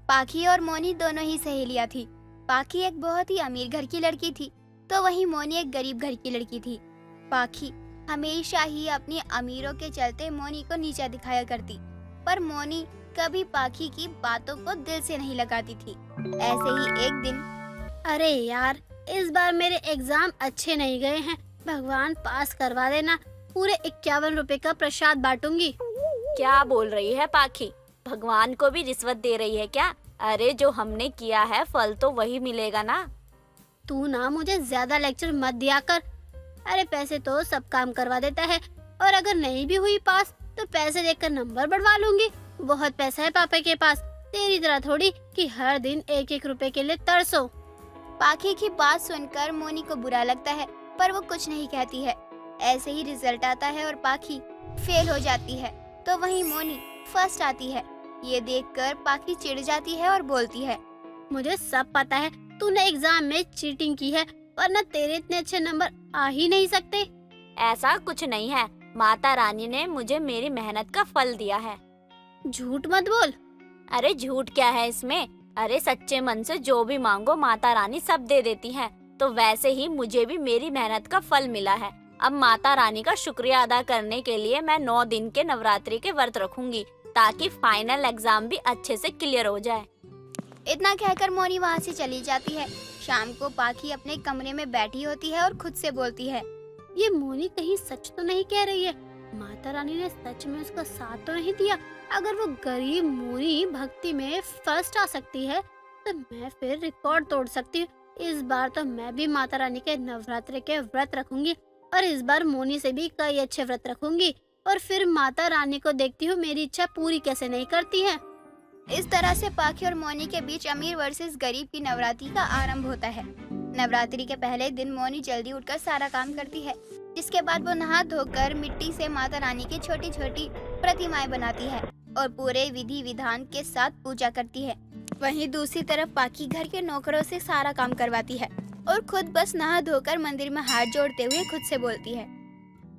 पाखी और मोनी दोनों ही सहेलियां थी। पाखी एक बहुत ही अमीर घर की लड़की थी, तो वहीं मोनी एक गरीब घर की लड़की थी। पाखी हमेशा ही अपनी अमीरों के चलते मोनी को नीचा दिखाया करती, पर मोनी कभी पाखी की बातों को दिल से नहीं लगाती थी। ऐसे ही एक दिन, अरे यार, इस बार मेरे एग्जाम अच्छे नहीं गए हैं, भगवान पास करवा देना। पूरे 51 रुपए का प्रसाद बांटूंगी। क्या बोल रही है पाखी? भगवान को भी रिश्वत दे रही है क्या? अरे जो हमने किया है फल तो वही मिलेगा ना। तू ना मुझे ज्यादा लेक्चर मत दिया कर। अरे पैसे तो सब काम करवा देता है, और अगर नहीं भी हुई पास तो पैसे देकर नंबर बढ़वा लूंगी। बहुत पैसा है पापा के पास, तेरी तरह थोड़ी कि हर दिन 1-1 रुपए के लिए तरसो। पाखी की बात सुनकर मोनी को बुरा लगता है, पर वो कुछ नहीं कहती है। ऐसे ही रिजल्ट आता है और पाखी फेल हो जाती है, तो वहीं मोनी फर्स्ट आती है। ये देखकर पाखी चिढ़ जाती है और बोलती है, मुझे सब पता है तूने एग्जाम में चीटिंग की है, वरना तेरे इतने अच्छे नंबर आ ही नहीं सकते। ऐसा कुछ नहीं है, माता रानी ने मुझे मेरी मेहनत का फल दिया है। झूठ मत बोल। अरे झूठ क्या है इसमें? अरे सच्चे मन से जो भी मांगो माता रानी सब दे देती हैं। तो वैसे ही मुझे भी मेरी मेहनत का फल मिला है। अब माता रानी का शुक्रिया अदा करने के लिए मैं 9 दिन के नवरात्रि के व्रत रखूंगी, ताकि फाइनल एग्जाम भी अच्छे से क्लियर हो जाए। इतना कहकर मोनी वहाँ से चली जाती है। शाम को पाखी अपने कमरे में बैठी होती है और खुद से बोलती है, ये मोनी कहीं सच तो नहीं कह रही है? माता रानी ने सच में उसका साथ तो नहीं दिया? अगर वो गरीब मोनी भक्ति में फर्स्ट आ सकती है, तो मैं फिर रिकॉर्ड तोड़ सकती हूँ। इस बार तो मैं भी माता रानी के नवरात्रि के व्रत रखूंगी, और इस बार मोनी से भी कई अच्छे व्रत रखूंगी, और फिर माता रानी को देखती हूँ मेरी इच्छा पूरी कैसे नहीं करती है। इस तरह से पाखी और मोनी के बीच अमीर वर्सेस गरीब की नवरात्रि का आरंभ होता है। नवरात्रि के पहले दिन मोनी जल्दी उठकर सारा काम करती है, जिसके बाद वो नहा धोकर मिट्टी से माता रानी की छोटी छोटी प्रतिमाएं बनाती है और पूरे विधि विधान के साथ पूजा करती है। वहीं दूसरी तरफ पाखी घर के नौकरों से सारा काम करवाती है और खुद बस नहा धोकर मंदिर में हाथ जोड़ते हुए खुद से बोलती है,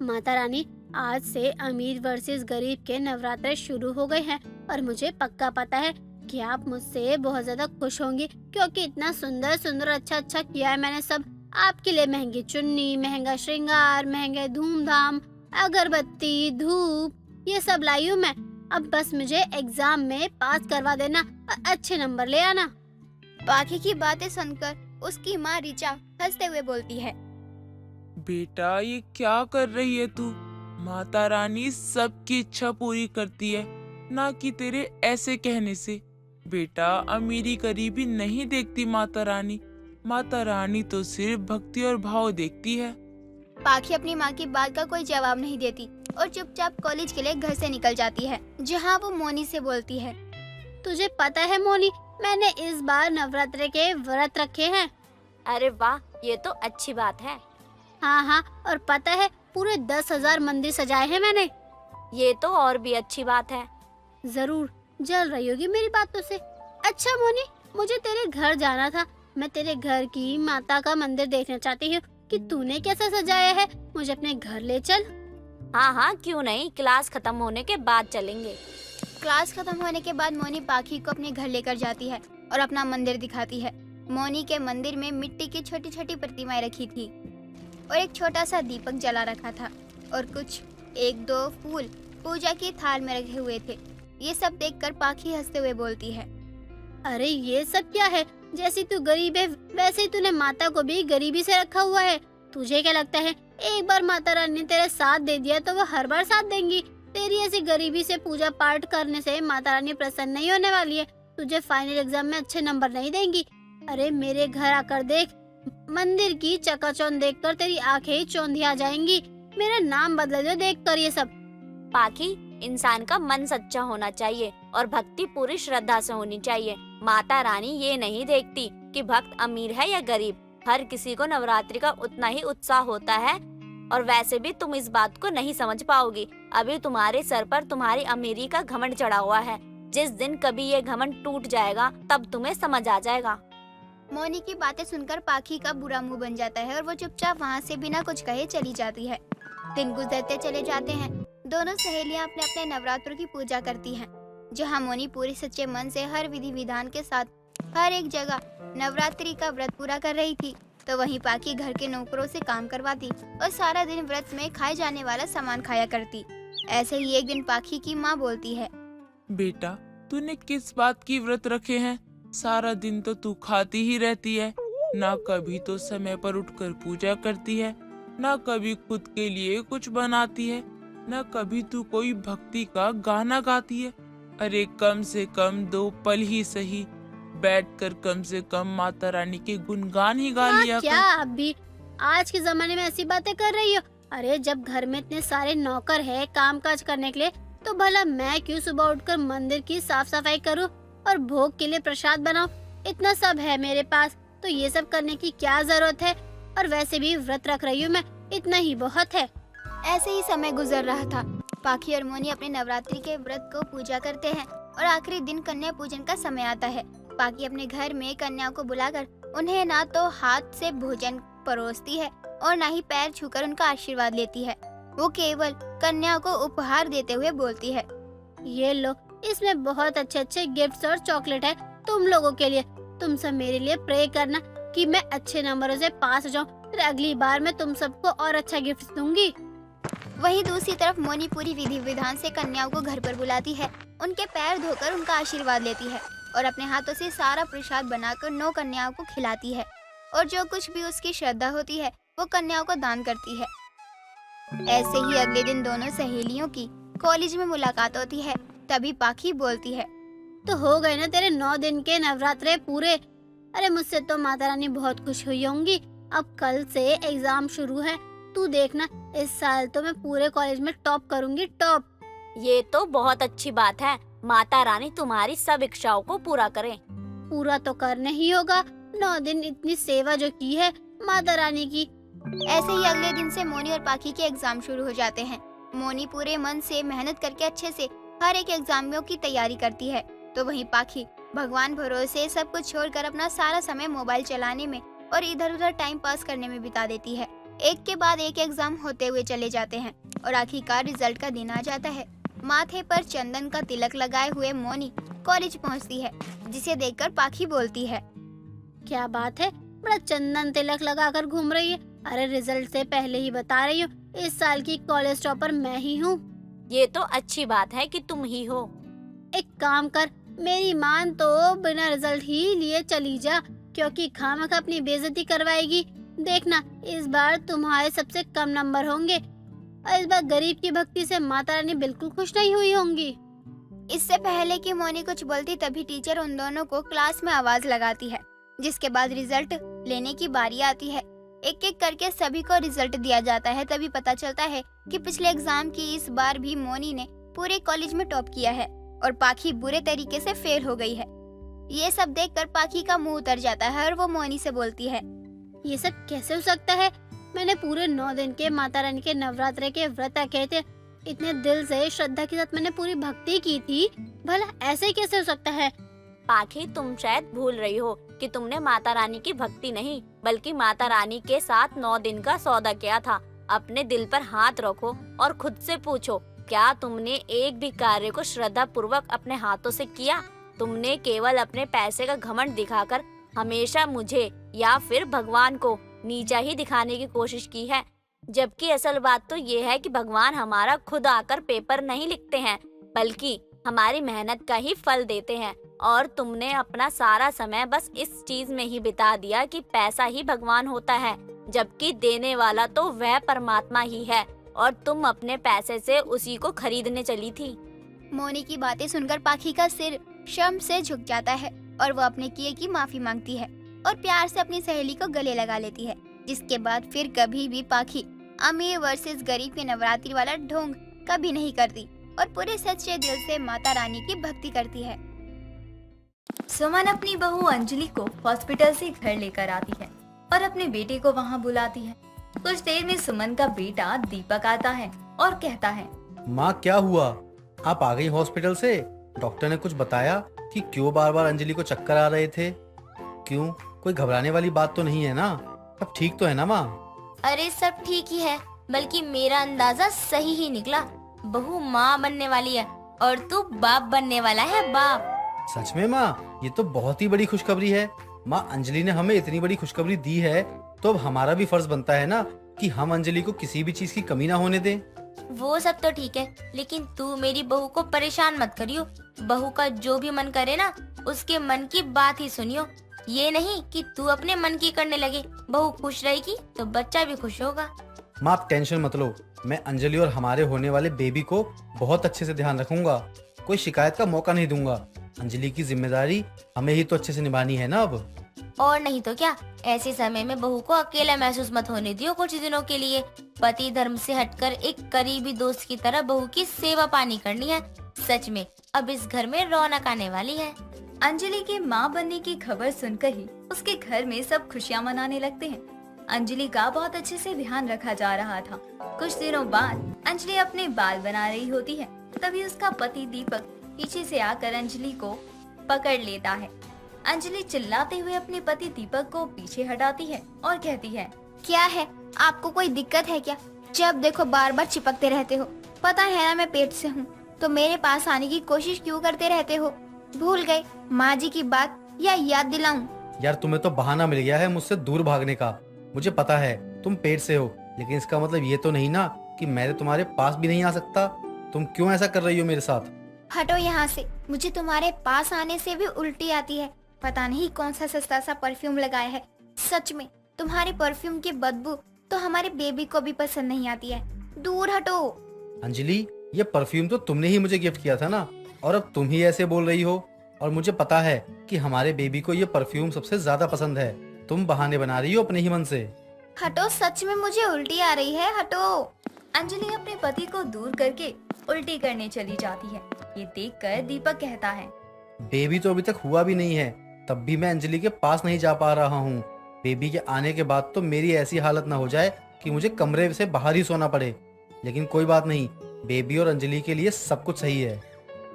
माता रानी, आज से अमीर वर्सेस गरीब के नवरात्रे शुरू हो गए हैं, और मुझे पक्का पता है कि आप मुझसे बहुत ज्यादा खुश होंगी, क्योंकि इतना सुंदर सुंदर अच्छा किया है मैंने सब आपके लिए। महंगी चुन्नी, महंगा श्रृंगार, महंगे धूमधाम, अगरबत्ती, धूप, ये सब लाई हूँ मैं। अब बस मुझे एग्जाम में पास करवा देना और अच्छे नंबर ले आना। पाखी की बातें सुनकर उसकी माँ ऋचा हंसते हुए बोलती है, बेटा ये क्या कर रही है तू? माता रानी सबकी इच्छा पूरी करती है, ना कि तेरे ऐसे कहने से। बेटा अमीरी गरीबी नहीं देखती माता रानी। माता रानी तो सिर्फ भक्ति और भाव देखती है। पाखी अपनी माँ की बात का कोई जवाब नहीं देती और चुपचाप कॉलेज के लिए घर से निकल जाती है, जहाँ वो मोनी से बोलती है, तुझे पता है मोनी, मैंने इस बार नवरात्रि के व्रत रखे हैं। अरे वाह, ये तो अच्छी बात है। हाँ, और पता है पूरे 10,000 मंदिर सजाए हैं मैंने। ये तो और भी अच्छी बात है। जरूर जल रही होगी मेरी बातों से। अच्छा मोनी, मुझे तेरे घर जाना था। मैं तेरे घर की माता का मंदिर देखना चाहती हूँ कि तूने कैसा सजाया है। मुझे अपने घर ले चल। हाँ, क्यों नहीं, क्लास खत्म होने के बाद चलेंगे। क्लास खत्म होने के बाद मोनी पाखी को अपने घर लेकर जाती है और अपना मंदिर दिखाती है। मोनी के मंदिर में मिट्टी की छोटी छोटी प्रतिमाएं रखी थी और एक छोटा सा दीपक जला रखा था और कुछ 1-2 फूल पूजा की थाल में रखे हुए थे। ये सब देखकर पाखी हंसते हुए बोलती है, अरे ये सब क्या है? जैसी तू गरीब है वैसे ही तूने माता को भी गरीबी से रखा हुआ है। तुझे क्या लगता है एक बार माता रानी ने तेरे साथ दे दिया तो वो हर बार साथ देंगी? तेरी ऐसी गरीबी से पूजा पाठ करने से माता रानी प्रसन्न नहीं होने वाली है। तुझे फाइनल एग्जाम में अच्छे नंबर नहीं देंगी। अरे मेरे घर आकर देख, मंदिर की चकाचौंध देखकर तेरी आंखें ही चौंधिया जाएंगी। मेरा नाम बदल दो देखकर ये सब। पाखी, इंसान का मन सच्चा होना चाहिए और भक्ति पूरी श्रद्धा से होनी चाहिए। माता रानी ये नहीं देखती कि भक्त अमीर है या गरीब। हर किसी को नवरात्रि का उतना ही उत्साह होता है, और वैसे भी तुम इस बात को नहीं समझ पाओगी। अभी तुम्हारे सर पर तुम्हारी अमीरी का घमंड चढ़ा हुआ है। जिस दिन कभी ये घमंड टूट जाएगा तब तुम्हें समझ आ जाएगा। मोनी की बातें सुनकर पाखी का बुरा मुंह बन जाता है और वो चुपचाप वहाँ से बिना कुछ कहे चली जाती है। दिन गुजरते चले जाते हैं। दोनों सहेलियाँ अपने अपने नवरात्रों की पूजा करती हैं। जहाँ मोनी पूरे सच्चे मन से हर विधि विधान के साथ हर एक जगह नवरात्रि का व्रत पूरा कर रही थी, तो वहीं पाखी घर के नौकरों से काम करवाती और सारा दिन व्रत में खाए जाने वाला सामान खाया करती। ऐसे ही एक दिन पाखी की माँ बोलती है, बेटा तूने किस बात की व्रत रखे हैं? सारा दिन तो तू खाती ही रहती है, ना कभी तो समय पर उठकर पूजा करती है, ना कभी खुद के लिए कुछ बनाती है, ना कभी तू कोई भक्ति का गाना गाती है। अरे कम से कम 2 पल ही सही बैठकर कम से कम माता रानी के गुणगान ही गा लिया क्या कर। अभी आज के जमाने में ऐसी बातें कर रही हो? अरे जब घर में इतने सारे नौकर है काम काज करने के लिए, तो भला मैं क्यों सुबह उठकर मंदिर की साफ सफाई करूं और भोग के लिए प्रसाद बनाऊं? इतना सब है मेरे पास, तो ये सब करने की क्या जरूरत है? और वैसे भी व्रत रख रही हूँ मैं, इतना ही बहुत है। ऐसे ही समय गुजर रहा था। पाखी और मोनी अपने नवरात्रि के व्रत को पूजा करते हैं और आखिरी दिन कन्या पूजन का समय आता है। पाखी अपने घर में कन्याओं को बुलाकर उन्हें ना तो हाथ से भोजन परोसती है और ना ही पैर छूकर उनका आशीर्वाद लेती है। वो केवल कन्याओं को उपहार देते हुए बोलती है, ये लो, इसमें बहुत अच्छे अच्छे गिफ्ट्स और चॉकलेट है तुम लोगों के लिए। तुम सब मेरे लिए प्रे करना कि मैं अच्छे नंबरों से पास हो जाऊं, फिर अगली बार मैं तुम सबको और अच्छा गिफ्ट दूंगी। वहीं दूसरी तरफ मोनी पूरी विधि विधान से कन्याओं को घर पर बुलाती है, उनके पैर धोकर उनका आशीर्वाद लेती है और अपने हाथों से सारा प्रसाद बनाकर 9 कन्याओं को खिलाती है और जो कुछ भी उसकी श्रद्धा होती है वो कन्याओं को दान करती है। ऐसे ही अगले दिन दोनों सहेलियों की कॉलेज में मुलाकात होती है। तभी पाखी बोलती है, तो हो गए ना तेरे 9 दिन के नवरात्रे पूरे। अरे मुझसे तो माता रानी बहुत खुश हुई होंगी। अब कल से एग्जाम शुरू है, तू देखना इस साल तो मैं पूरे कॉलेज में टॉप करूंगी, टॉप। ये तो बहुत अच्छी बात है। माता रानी तुम्हारी सब इच्छाओं को पूरा करे। पूरा तो करना ही होगा, 9 दिन इतनी सेवा जो की है माता रानी की। ऐसे ही अगले दिन से मोनी और पाखी के एग्जाम शुरू हो जाते हैं। मोनी पूरे मन से मेहनत करके अच्छे से हर एक एग्जामों की तैयारी करती है, तो वहीं पाखी भगवान भरोसे सब कुछ छोड़कर अपना सारा समय मोबाइल चलाने में और इधर उधर टाइम पास करने में बिता देती है। एक के बाद एक एग्जाम होते हुए चले जाते हैं और आखिरकार रिजल्ट का दिन आ जाता है। माथे पर चंदन का तिलक लगाए हुए मोनी कॉलेज पहुंचती है, जिसे देखकर पाखी बोलती है, क्या बात है, बड़ा चंदन तिलक लगाकर घूम रही है। अरे रिजल्ट से पहले ही बता रही हूँ, इस साल की कॉलेज टॉपर मैं ही हूँ। ये तो अच्छी बात है कि तुम ही हो। एक काम कर, मेरी मान तो बिना रिजल्ट ही लिए चली जा, क्योंकि खामखा अपनी बेइज्जती करवाएगी। देखना इस बार तुम्हारे सबसे कम नंबर होंगे और इस बार गरीब की भक्ति से माता रानी बिल्कुल खुश नहीं हुई होंगी। इससे पहले कि मोनी कुछ बोलती तभी टीचर उन दोनों को क्लास में आवाज लगाती है, जिसके बाद रिजल्ट लेने की बारी आती है। एक एक करके सभी को रिजल्ट दिया जाता है। तभी पता चलता है कि पिछले एग्जाम की इस बार भी मोनी ने पूरे कॉलेज में टॉप किया है और पाखी बुरे तरीके से फेल हो गई है। ये सब देखकर पाखी का मुंह उतर जाता है और वो मोनी से बोलती है, ये सब कैसे हो सकता है? मैंने पूरे 9 दिन के माता रानी के नवरात्रे के व्रत रखे थे, इतने दिल से श्रद्धा के साथ मैंने पूरी भक्ति की थी, भला ऐसे कैसे हो सकता है? पाखी तुम शायद भूल रही हो कि तुमने माता रानी की भक्ति नहीं बल्कि माता रानी के साथ 9 दिन का सौदा किया था। अपने दिल पर हाथ रखो और खुद से पूछो, क्या तुमने एक भी कार्य को श्रद्धा पूर्वक अपने हाथों से किया? तुमने केवल अपने पैसे का घमंड दिखाकर हमेशा मुझे या फिर भगवान को नीचा ही दिखाने की कोशिश की है, जबकि असल बात तो ये है कि भगवान हमारा खुद आकर पेपर नहीं लिखते हैं बल्कि हमारी मेहनत का ही फल देते हैं। और तुमने अपना सारा समय बस इस चीज में ही बिता दिया कि पैसा ही भगवान होता है, जबकि देने वाला तो वह परमात्मा ही है और तुम अपने पैसे से उसी को खरीदने चली थी। मोनी की बातें सुनकर पाखी का सिर शर्म से झुक जाता है और वो अपने किए की माफी मांगती है और प्यार से अपनी सहेली को गले लगा लेती है। जिसके बाद फिर कभी भी पाखी अमीर वर्सेस गरीब के नवरात्रि वाला ढोंग कभी नहीं करती और पूरे सच्चे दिल से माता रानी की भक्ति करती है। सुमन अपनी बहू अंजलि को हॉस्पिटल से घर लेकर आती है और अपने बेटे को वहां बुलाती है। कुछ देर में सुमन का बेटा दीपक आता है और कहता है, माँ क्या हुआ, आप आ गई हॉस्पिटल से? डॉक्टर ने कुछ बताया कि क्यों बार बार अंजलि को चक्कर आ रहे थे? क्यों, कोई घबराने वाली बात तो नहीं है ना? अब ठीक तो है ना माँ? अरे सब ठीक ही है, बल्कि मेरा अंदाजा सही ही निकला। बहू माँ बनने वाली है और तू बाप बनने वाला है, बाप। सच में माँ, ये तो बहुत ही बड़ी खुशखबरी है। माँ, अंजलि ने हमें इतनी बड़ी खुशखबरी दी है तो अब हमारा भी फर्ज बनता है ना कि हम अंजलि को किसी भी चीज की कमी ना होने दें। वो सब तो ठीक है, लेकिन तू मेरी बहू को परेशान मत करियो। बहू का जो भी मन करे ना, उसके मन की बात ही सुनियो। ये नहीं कि तू अपने मन की करने लगे। बहू खुश रहेगी तो बच्चा भी खुश होगा। माँ, आप टेंशन मत लो, मैं अंजलि और हमारे होने वाले बेबी को बहुत अच्छे से ध्यान रखूंगा। कोई शिकायत का मौका नहीं दूंगा। अंजलि की जिम्मेदारी हमें ही तो अच्छे से निभानी है ना अब। और नहीं तो क्या, ऐसे समय में बहू को अकेला महसूस मत होने दियो कुछ दिनों के लिए। पति धर्म से हटकर एक करीबी दोस्त की तरह बहू की सेवा पानी करनी है। सच में अब इस घर में रौनक आने वाली है। अंजलि के माँ बनने की खबर सुनकर ही उसके घर में सब खुशियाँ मनाने लगते हैं। अंजलि का बहुत अच्छे से ध्यान रखा जा रहा था। कुछ दिनों बाद अंजलि अपने बाल बना रही होती है, तभी उसका पति दीपक पीछे से आकर अंजलि को पकड़ लेता है। अंजलि चिल्लाते हुए अपने पति दीपक को पीछे हटाती है और कहती है, क्या है, आपको कोई दिक्कत है क्या? जब देखो बार बार चिपकते रहते हो। पता है ना मैं पेट से हूँ, तो मेरे पास आने की कोशिश क्यों करते रहते हो? भूल गए माँ जी की बात, या याद दिलाऊं? यार, तुम्हें तो बहाना मिल गया है मुझसे दूर भागने का। मुझे पता है तुम पेट से हो, लेकिन इसका मतलब ये तो नहीं ना कि मैं तुम्हारे पास भी नहीं आ सकता। तुम क्यों ऐसा कर रही हो मेरे साथ? हटो यहाँ से, मुझे तुम्हारे पास आने से भी उल्टी आती है। पता नहीं कौन सा सस्ता सा परफ्यूम लगाया है। सच में तुम्हारे परफ्यूम की बदबू तो हमारे बेबी को भी पसंद नहीं आती है। दूर हटो। अंजलि, ये परफ्यूम तो तुमने ही मुझे गिफ्ट किया था ना, और अब तुम ही ऐसे बोल रही हो। और मुझे पता है कि हमारे बेबी को ये परफ्यूम सबसे ज्यादा पसंद है। तुम बहाने बना रही हो अपने ही मन से। हटो, सच में मुझे उल्टी आ रही है, हटो। अंजलि अपने पति को दूर करके उल्टी करने चली जाती है। ये देखकर दीपक कहता है, बेबी तो अभी तक हुआ भी नहीं है, तब भी मैं अंजलि के पास नहीं जा पा रहा हूँ। बेबी के आने के बाद तो मेरी ऐसी हालत ना हो जाए कि मुझे कमरे से बाहर ही सोना पड़े। लेकिन कोई बात नहीं, बेबी और अंजलि के लिए सब कुछ सही है।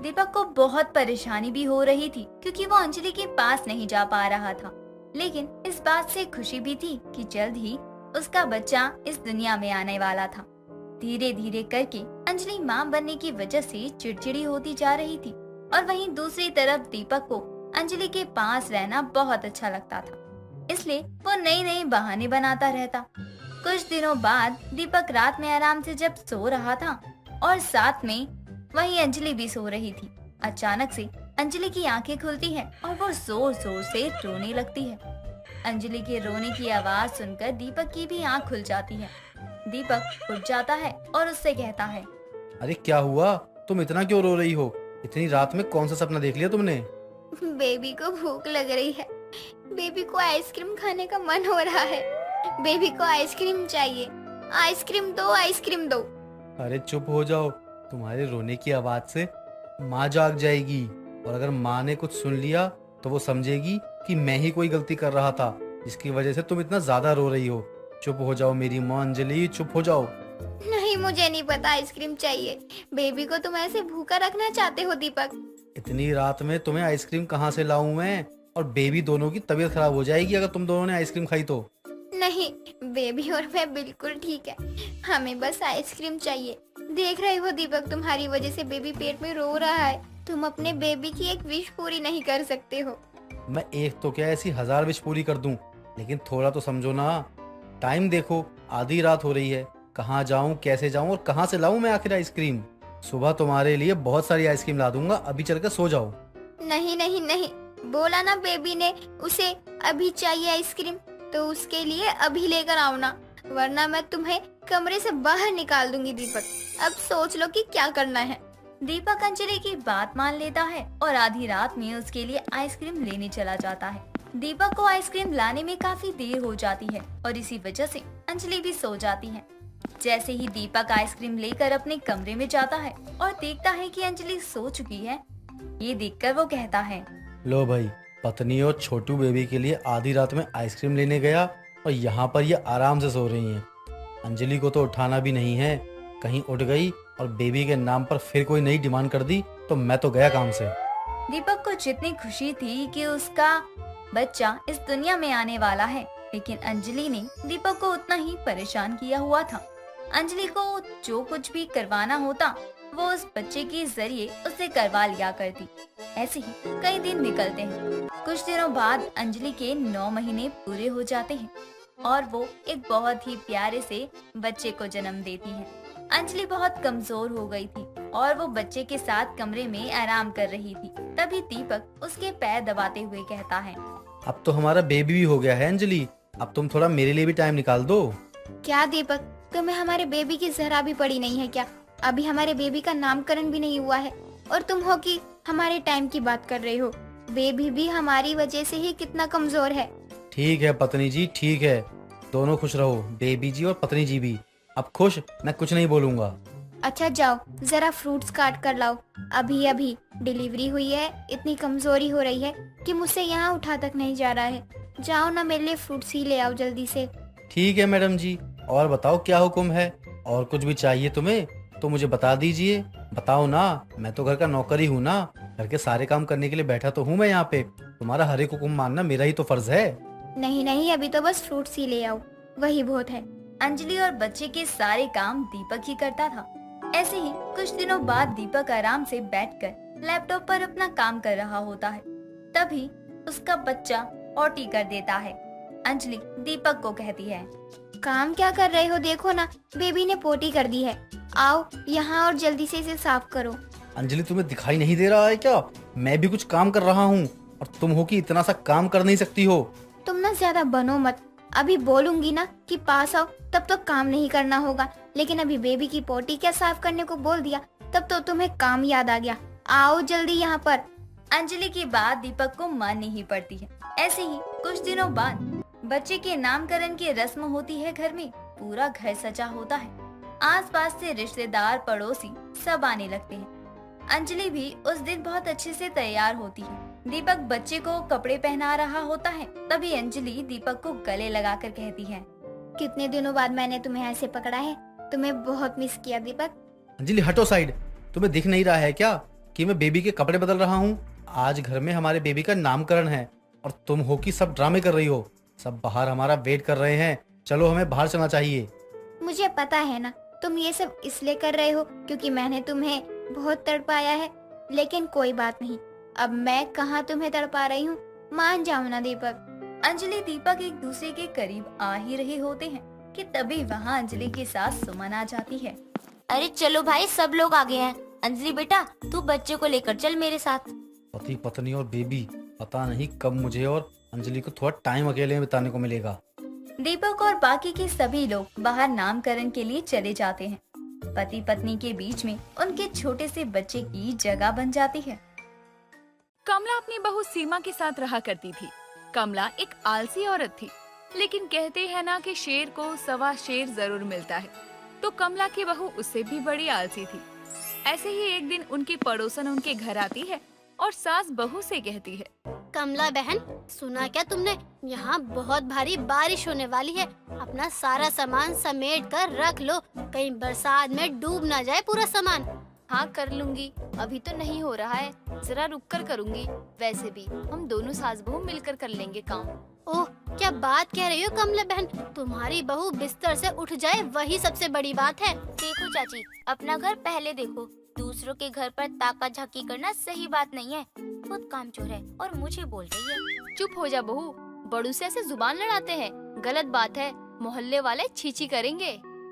दीपक को बहुत परेशानी भी हो रही थी क्योंकि वो अंजलि के पास नहीं जा पा रहा था, लेकिन इस बात से खुशी भी थी कि जल्द ही उसका बच्चा इस दुनिया में आने वाला था। धीरे धीरे करके अंजलि माँ बनने की वजह से चिड़चिड़ी होती जा रही थी, और वहीं दूसरी तरफ दीपक को अंजलि के पास रहना बहुत अच्छा लगता था, इसलिए वो नई नई बहाने बनाता रहता। कुछ दिनों बाद दीपक रात में आराम से जब सो रहा था और साथ में वहीं अंजलि भी सो रही थी, अचानक से अंजलि की आंखें खुलती हैं और वो जोर जोर से रोने लगती है। अंजलि के रोने की आवाज सुनकर दीपक की भी आंख खुल जाती है। दीपक उठ जाता है और उससे कहता है, अरे क्या हुआ? तुम इतना क्यों रो रही हो? इतनी रात में कौन सा सपना देख लिया तुमने? बेबी को भूख लग रही है। बेबी को आइसक्रीम खाने का मन हो रहा है। बेबी को आइसक्रीम चाहिए। आइसक्रीम दो, आइसक्रीम दो। अरे चुप हो जाओ, तुम्हारे रोने की आवाज से माँ जाग जाएगी, और अगर माँ ने कुछ सुन लिया तो वो समझेगी कि मैं ही कोई गलती कर रहा था, जिसकी वजह से तुम इतना ज्यादा रो रही हो। चुप हो जाओ मेरी माँ अंजलि, चुप हो जाओ। नहीं, मुझे नहीं पता, आइसक्रीम चाहिए। बेबी को तुम ऐसे भूखा रखना चाहते हो दीपक? इतनी रात में तुम्हें आइसक्रीम कहाँ से लाऊं मैं? और बेबी दोनों की तबीयत खराब हो जाएगी अगर तुम दोनों ने आइसक्रीम खाई तो। नहीं, बेबी और मैं बिल्कुल ठीक है। हमें बस आइसक्रीम चाहिए। देख रहे हो दीपक, तुम्हारी वजह से बेबी पेट में रो रहा है। तुम अपने बेबी की एक विश पूरी नहीं कर सकते हो। मैं एक तो क्या ऐसी 1000 विश पूरी कर दूं, लेकिन थोड़ा तो समझो ना। टाइम देखो, आधी रात हो रही है। कहाँ जाऊं, कैसे जाऊं और कहाँ से लाऊं मैं आखिर आइसक्रीम? सुबह तुम्हारे लिए बहुत सारी आइसक्रीम ला दूंगा, अभी चलकर सो जाओ। नहीं नहीं नहीं, बोला ना बेबी ने उसे अभी चाहिए आइसक्रीम, तो उसके लिए अभी लेकर आओ ना, वरना मैं तुम्हें कमरे से बाहर निकाल दूंगी। दीपक, अब सोच लो कि क्या करना है। दीपक अंजलि की बात मान लेता है और आधी रात में उसके लिए आइसक्रीम लेने चला जाता है। दीपक को आइसक्रीम लाने में काफी देर हो जाती है और इसी वजह से अंजलि भी सो जाती है। जैसे ही दीपक आइसक्रीम लेकर अपने कमरे में जाता है और देखता है कि अंजलि सो चुकी है, ये देखकर वो कहता है, लो भाई, पत्नी और छोटू बेबी के लिए आधी रात में आइसक्रीम लेने गया और यहाँ पर ये आराम से सो रही हैं। अंजलि को तो उठाना भी नहीं है, कहीं उठ गई और बेबी के नाम पर फिर कोई नई डिमांड कर दी तो मैं तो गया काम से। दीपक को जितनी खुशी थी कि उसका बच्चा इस दुनिया में आने वाला है, लेकिन अंजलि ने दीपक को उतना ही परेशान किया हुआ था। अंजलि को जो कुछ भी करवाना होता वो उस बच्चे के जरिए उसे करवा लिया करती। ऐसे ही कई दिन निकलते हैं। कुछ दिनों बाद अंजलि के 9 महीने पूरे हो जाते हैं और वो एक बहुत ही प्यारे से बच्चे को जन्म देती है। अंजलि बहुत कमजोर हो गई थी और वो बच्चे के साथ कमरे में आराम कर रही थी। तभी दीपक उसके पैर दबाते हुए कहता है, अब तो हमारा बेबी भी हो गया है अंजलि, अब तुम थोड़ा मेरे लिए भी टाइम निकाल दो। क्या दीपक, तुम्हें हमारे बेबी की जरा भी पड़ी नहीं है क्या? अभी हमारे बेबी का नामकरण भी नहीं हुआ है और तुम हो कि हमारे टाइम की बात कर रहे हो। बेबी भी हमारी वजह से ही कितना कमजोर है। ठीक है पत्नी जी, ठीक है, दोनों खुश रहो, बेबी जी और पत्नी जी भी। अब खुश, मैं कुछ नहीं बोलूंगा। अच्छा जाओ, जरा फ्रूट्स काट कर लाओ। अभी अभी डिलीवरी हुई है, इतनी कमजोरी हो रही है कि मुझसे यहाँ उठा तक नहीं जा रहा है। जाओ ना, मेरे लिए फ्रूट्स ही ले आओ जल्दी से। ठीक है मैडम जी, और बताओ क्या हुक्म है? और कुछ भी चाहिए तुम्हें तो मुझे बता दीजिए। बताओ ना, मैं तो घर का नौकर ही हूँ ना, घर के सारे काम करने के लिए बैठा तो हूँ मैं यहाँ पे। तुम्हारा हर एक हुक्म मानना मेरा ही तो फर्ज है। नहीं नहीं, अभी तो बस फ्रूट्स ही ले आओ, वही बहुत है। अंजलि और बच्चे के सारे काम दीपक ही करता था। ऐसे ही कुछ दिनों बाद दीपक आराम से बैठकर लैपटॉप पर अपना काम कर रहा होता है। तभी उसका बच्चा ऑटी कर देता है। अंजलि दीपक को कहती है, काम क्या कर रहे हो? देखो ना, बेबी ने पोटी कर दी है। आओ यहाँ और जल्दी से इसे साफ करो। अंजलि तुम्हें दिखाई नहीं दे रहा है क्या? मैं भी कुछ काम कर रहा हूँ और तुम हो कि इतना सा काम कर नहीं सकती हो। तुम ना ज्यादा बनो मत। अभी बोलूंगी ना कि पास आओ, तब तो काम नहीं करना होगा, लेकिन अभी बेबी की पोटी क्या साफ करने को बोल दिया, तब तो तुम्हें काम याद आ गया। आओ जल्दी यहाँ पर। अंजलि की बात दीपक को माननी ही पड़ती है। ऐसे ही कुछ दिनों बाद बच्चे के नामकरण की रस्म होती है। घर में पूरा घर सजा होता है। आसपास से रिश्तेदार, पड़ोसी सब आने लगते हैं। अंजलि भी उस दिन बहुत अच्छे से तैयार होती है। दीपक बच्चे को कपड़े पहना रहा होता है। तभी अंजलि दीपक को गले लगाकर कहती है, कितने दिनों बाद मैंने तुम्हें ऐसे पकड़ा है, तुम्हें बहुत मिस किया दीपक। अंजलि हटो साइड, तुम्हें दिख नहीं रहा है क्या कि मैं बेबी के कपड़े बदल रहा हूँ? आज घर में हमारे बेबी का नामकरण है और तुम हो कि सब ड्रामे कर रही हो। सब बाहर हमारा वेट कर रहे हैं, चलो हमें बाहर चलना चाहिए। मुझे पता है ना, तुम ये सब इसलिए कर रहे हो क्योंकि मैंने तुम्हें बहुत तड़पाया है, लेकिन कोई बात नहीं, अब मैं कहाँ तुम्हें तड़पा रही हूँ, मान जाओ ना दीपक। अंजलि दीपक एक दूसरे के करीब आ ही रहे होते हैं कि तभी वहाँ अंजलि के साथ सुमन आ जाती है। अरे चलो भाई, सब लोग आ गए हैं। अंजलि बेटा, तू बच्चे को लेकर चल मेरे साथ। पति, पत्नी और बेबी, पता नहीं कब मुझे और अंजलि को थोड़ा टाइम अकेले में बिताने को मिलेगा। दीपक और बाकी के सभी लोग बाहर नामकरण के लिए चले जाते हैं। पति पत्नी के बीच में उनके छोटे से बच्चे की जगह बन जाती है। कमला अपनी बहू सीमा के साथ रहा करती थी। कमला एक आलसी औरत थी, लेकिन कहते हैं ना कि शेर को सवा शेर जरूर मिलता है, तो कमला की बहू उससे भी बड़ी आलसी थी। ऐसे ही एक दिन उनकी पड़ोसन उनके घर आती है और सास बहू से कहती है, कमला बहन, सुना क्या तुमने? यहाँ बहुत भारी बारिश होने वाली है, अपना सारा सामान समेट कर रख लो, कहीं बरसात में डूब ना जाए पूरा सामान। हाँ कर लूंगी, अभी तो नहीं हो रहा है, जरा रुक कर करूंगी। वैसे भी हम दोनों सास बहू मिलकर कर लेंगे काम। ओह, क्या बात कह रही हो कमला बहन? तुम्हारी बहू बिस्तर से उठ जाए वही सबसे बड़ी बात है। देखो चाची, अपना घर पहले देखो, दूसरों के घर पर ताका झाकी करना सही बात नहीं है। खुद कामचोर है और मुझे बोल रही है। चुप हो जा बहू, बड़ू से ऐसे जुबान लड़ाते हैं, गलत बात है, मोहल्ले वाले छीछी करेंगे।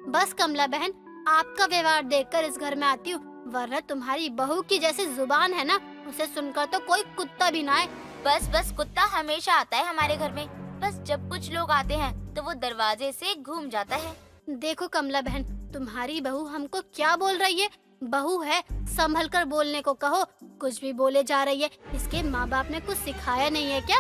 बस कमला बहन, आपका व्यवहार देखकर इस घर में आती हूँ, वरना तुम्हारी बहू की जैसी जुबान है ना, उसे सुनकर तो कोई कुत्ता भी ना आए। बस बस, कुत्ता हमेशा आता है हमारे घर में, बस जब कुछ लोग आते हैं तो वो दरवाजे से घूम जाता है। देखो कमला बहन, तुम्हारी बहू हमको क्या बोल रही है? बहू है, संभल कर बोलने को कहो, कुछ भी बोले जा रही है। इसके माँ बाप ने कुछ सिखाया नहीं है क्या?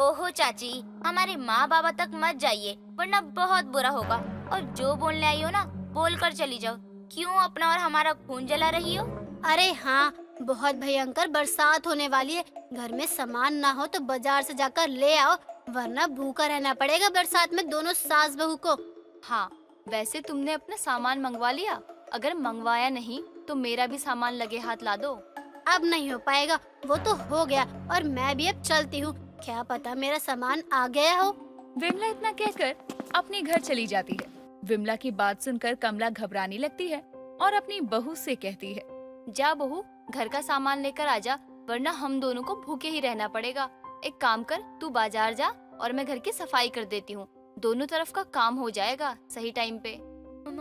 ओहो चाची, हमारे माँ बाबा तक मत जाइए, वरना बहुत बुरा होगा। और जो बोलने आई हो ना, बोल कर चली जाओ। क्यों अपना और हमारा खून जला रही हो? अरे हाँ, बहुत भयंकर बरसात होने वाली है, घर में सामान ना हो तो बाजार से जाकर ले आओ, वरना भूखा रहना पड़ेगा बरसात में दोनों सास बहू को। हाँ, वैसे तुमने अपना सामान मंगवा लिया? अगर मंगवाया नहीं तो मेरा भी सामान लगे हाथ ला दो। अब नहीं हो पाएगा, वो तो हो गया और मैं भी अब चलती हूँ, क्या पता मेरा सामान आ गया हो। विमला इतना कहकर अपने घर चली जाती है। विमला की बात सुनकर कमला घबराने लगती है और अपनी बहू से कहती है, जा बहू, घर का सामान लेकर आजा, वरना हम दोनों को भूखे ही रहना पड़ेगा। एक काम कर, तू बाजार जा और मैं घर की सफाई कर देती हूँ। दोनों तरफ का काम हो जाएगा सही टाइम पे।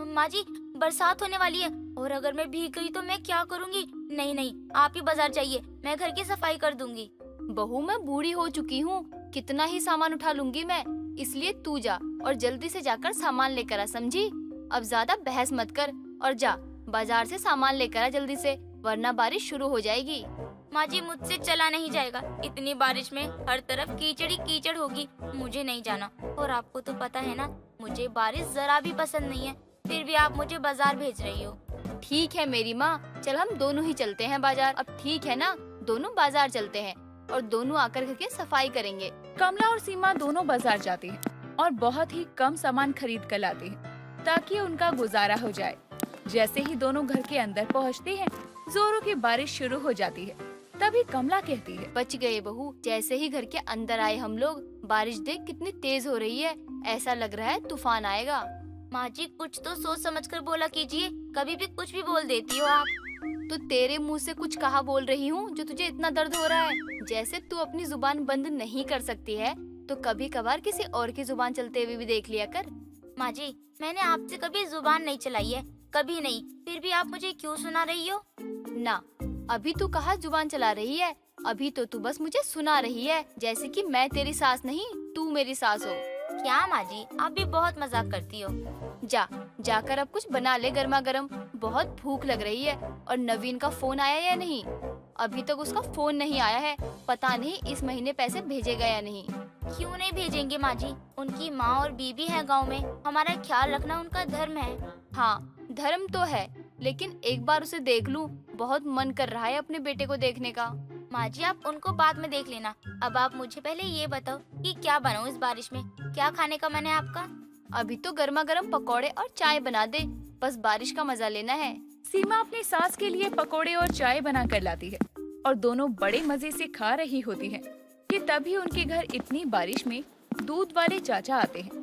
माँ जी, बरसात होने वाली है और अगर मैं भीग गई तो मैं क्या करूँगी? नहीं नहीं, आप ही बाजार जाइए, मैं घर की सफाई कर दूंगी। बहू, मैं बूढ़ी हो चुकी हूँ, कितना ही सामान उठा लूंगी मैं, इसलिए तू जा और जल्दी से जाकर सामान लेकर आ, समझी? अब ज्यादा बहस मत कर और जा बाजार से सामान लेकर आ जल्दी से, वरना बारिश शुरू हो जाएगी। माँ जी, मुझसे चला नहीं जाएगा, इतनी बारिश में हर तरफ कीचड़ ही कीचड़ होगी, मुझे नहीं जाना। और आपको तो पता है ना, मुझे बारिश जरा भी पसंद नहीं है, फिर भी आप मुझे बाजार भेज रही हो। ठीक है मेरी माँ, चल हम दोनों ही चलते हैं बाजार। अब ठीक है ना, दोनों बाजार चलते हैं और दोनों आकर घर की सफाई करेंगे। कमला और सीमा दोनों बाजार जाती हैं और बहुत ही कम सामान खरीद कर लाती हैं ताकि उनका गुजारा हो जाए। जैसे ही दोनों घर के अंदर पहुंचते हैं, जोरों की बारिश शुरू हो जाती है। तभी कमला कहती है, बच गए बहू। जैसे ही घर के अंदर आए हम लोग, बारिश देख कितनी तेज हो रही है, ऐसा लग रहा है तूफान आएगा। माँ जी, कुछ तो सोच समझ कर बोला कीजिए, कभी भी कुछ भी बोल देती हो आप। तो तेरे मुंह से कुछ कहा बोल रही हूँ जो तुझे इतना दर्द हो रहा है? जैसे तू अपनी जुबान बंद नहीं कर सकती है, तो कभी कभार किसी और की जुबान चलते हुए भी देख लिया कर। माँ जी, मैंने आपसे कभी जुबान नहीं चलाई है, कभी नहीं, फिर भी आप मुझे क्यों सुना रही हो? ना, अभी तू कहाँ जुबान चला रही है? अभी तो तू बस मुझे सुना रही है, जैसे कि मैं तेरी सास नहीं, तू मेरी सास हो। क्या माँ जी, आप भी बहुत मजाक करती हो। जाकर अब कुछ बना ले गर्मा गर्म, बहुत भूख लग रही है। और नवीन का फोन आया या नहीं? अभी तक उसका फोन नहीं आया है, पता नहीं इस महीने पैसे भेजेगा या नहीं। क्यों नहीं भेजेंगे माँ जी, उनकी माँ और बीबी है गांव में, हमारा ख्याल रखना उनका धर्म है। हाँ, धर्म तो है, लेकिन एक बार उसे देख लूं, बहुत मन कर रहा है अपने बेटे को देखने का। माँ जी, आप उनको बाद में देख लेना, अब आप मुझे पहले ये बताओ कि क्या बनाऊं इस बारिश में, क्या खाने का मन है आपका? अभी तो गर्मा गर्म पकौड़े और चाय बना दे, बस बारिश का मजा लेना है। सीमा अपनी सास के लिए पकोड़े और चाय बना कर लाती है और दोनों बड़े मजे से खा रही होती हैं कि तभी उनके घर इतनी बारिश में दूध वाले चाचा आते हैं।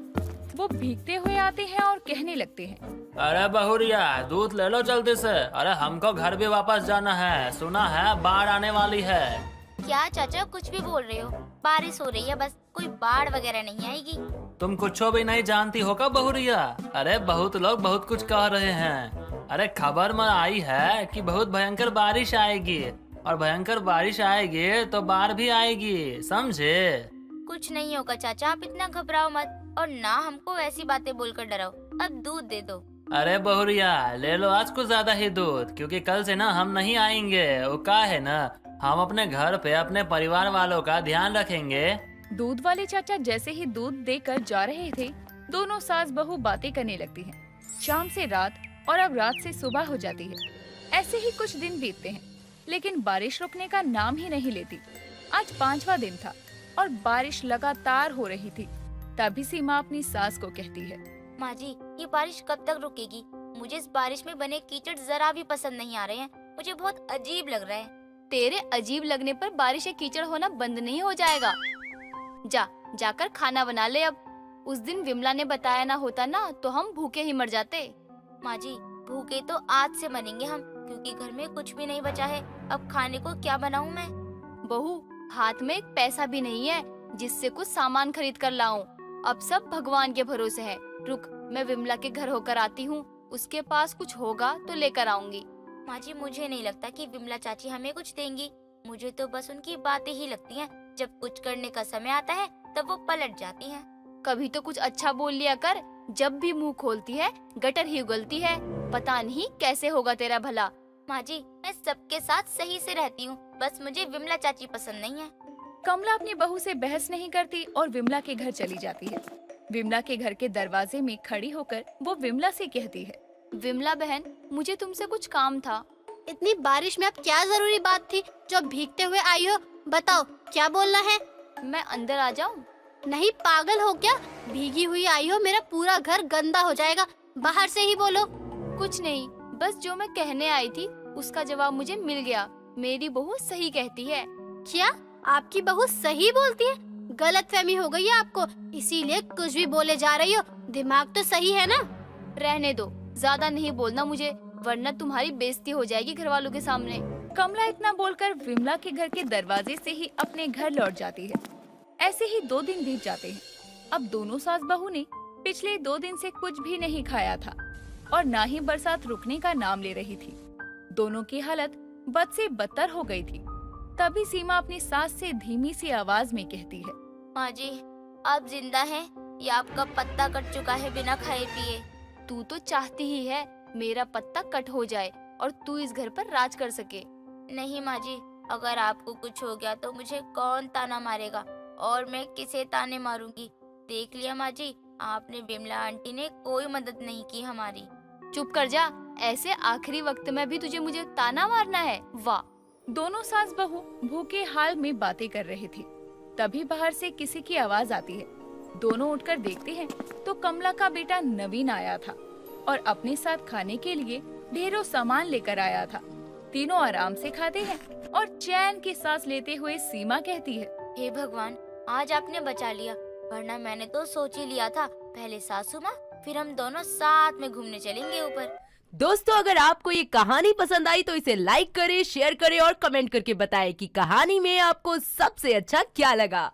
वो भीगते हुए आते हैं और कहने लगते हैं, अरे बहुरिया, दूध ले लो जल्दी से, अरे हमको घर भी वापस जाना है, सुना है बाढ़ आने वाली है। क्या चाचा कुछ भी बोल रहे हो, बारिश हो रही है बस, कोई बाढ़ वगैरह नहीं आएगी। तुम कुछ भी नहीं जानती हो का बहुरिया? अरे बहुत लोग बहुत कुछ कह रहे हैं, अरे खबर में आई है कि बहुत भयंकर बारिश आएगी, और भयंकर बारिश आएगी तो बाढ़ भी आएगी, समझे? कुछ नहीं होगा चाचा, आप इतना घबराओ मत, और ना हमको ऐसी बातें बोलकर डराओ, अब दूध दे दो। अरे बहुरिया, ले लो आज कुछ ज्यादा ही दूध, क्योंकि कल से ना हम नहीं आएंगे। वो क्या है ना, हम अपने घर पे अपने परिवार वालों का ध्यान रखेंगे। दूध वाले चाचा जैसे ही दूध देकर जा रहे थे, दोनों सास बहू बातें करने लगती हैं। शाम से रात और अब रात से सुबह हो जाती है। ऐसे ही कुछ दिन बीतते हैं, लेकिन बारिश रुकने का नाम ही नहीं लेती। आज 5वां दिन था और बारिश लगातार हो रही थी। तभी सीमा अपनी सास को कहती है, माँ जी, ये बारिश कब तक रुकेगी? मुझे इस बारिश में बने कीचड़ जरा भी पसंद नहीं आ रहे हैं, मुझे बहुत अजीब लग रहा है। तेरे अजीब लगने पर बारिश या कीचड़ होना बंद नहीं हो जाएगा। जाकर खाना बना ले अब। उस दिन विमला ने बताया ना होता ना, तो हम भूखे ही मर जाते। माँ जी, भूखे तो आज से मरेंगे हम, क्योंकि घर में कुछ भी नहीं बचा है। अब खाने को क्या बनाऊं मैं? बहू, हाथ में एक पैसा भी नहीं है जिससे कुछ सामान खरीद कर लाऊं। अब सब भगवान के भरोसे है। रुक, मैं विमला के घर होकर आती हूँ, उसके पास कुछ होगा तो लेकर आऊंगी। माँ जी, मुझे नहीं लगता कि विमला चाची हमें कुछ देंगी, मुझे तो बस उनकी बातें ही लगती हैं। जब कुछ करने का समय आता है तब वो पलट जाती हैं। कभी तो कुछ अच्छा बोल लिया कर, जब भी मुंह खोलती है गटर ही उगलती है। पता नहीं कैसे होगा तेरा भला। माँ जी, मैं सबके साथ सही से रहती हूँ, बस मुझे विमला चाची पसंद नहीं है। कमला अपनी बहू से बहस नहीं करती और विमला के घर चली जाती है। विमला के घर के दरवाजे में खड़ी होकर वो विमला से कहती है, विमला बहन, मुझे तुमसे कुछ काम था। इतनी बारिश में अब क्या जरूरी बात थी जो भीगते हुए आई हो? बताओ, क्या बोलना है? मैं अंदर आ जाऊं? नहीं, पागल हो क्या? भीगी हुई आई हो, मेरा पूरा घर गंदा हो जाएगा, बाहर से ही बोलो। कुछ नहीं, बस जो मैं कहने आई थी उसका जवाब मुझे मिल गया। मेरी बहू सही कहती है। क्या आपकी बहू सही बोलती है? गलतफहमी हो गई है आपको, इसीलिए कुछ भी बोले जा रही हो। दिमाग तो सही है ना? रहने दो, ज्यादा नहीं बोलना मुझे, वरना तुम्हारी बेइज्जती हो जाएगी घर वालों के सामने। कमला इतना बोलकर विमला के घर के दरवाजे से ही अपने घर लौट जाती है। ऐसे ही 2 दिन बीत जाते हैं। अब दोनों सास बहू ने पिछले 2 दिन से कुछ भी नहीं खाया था और ना ही बरसात रुकने का नाम ले रही थी। दोनों की हालत बद से बदतर हो गई थी। तभी सीमा अपनी सास से धीमी सी आवाज में कहती है, माँ जी, आप जिंदा हैं या आपका पत्ता कट चुका है बिना खाए पिए? तू तो चाहती ही है मेरा पत्ता कट हो जाए और तू इस घर पर राज कर सके। नहीं माँ जी, अगर आपको कुछ हो गया तो मुझे कौन ताना मारेगा और मैं किसे ताने मारूंगी? देख लिया माँ जी, आपने बिमला आंटी ने कोई मदद नहीं की हमारी। चुप कर जा, ऐसे आखिरी वक्त में भी तुझे मुझे ताना मारना है? वाह। दोनों सास बहू भूखे हाल में बातें कर रहे थे। तभी बाहर से किसी की आवाज आती है। दोनों उठकर देखते हैं तो कमला का बेटा नवीन आया था और अपने साथ खाने के लिए ढेरों सामान लेकर आया था। तीनों आराम से खाते हैं और चैन की सांस लेते हुए सीमा कहती है, हे भगवान, आज आपने बचा लिया, वरना मैंने तो सोच ही लिया था पहले सासू माँ फिर हम दोनों साथ में घूमने चलेंगे ऊपर। दोस्तों, अगर आपको ये कहानी पसंद आई तो इसे लाइक करें, शेयर करें और कमेंट करके बताएं कि कहानी में आपको सबसे अच्छा क्या लगा।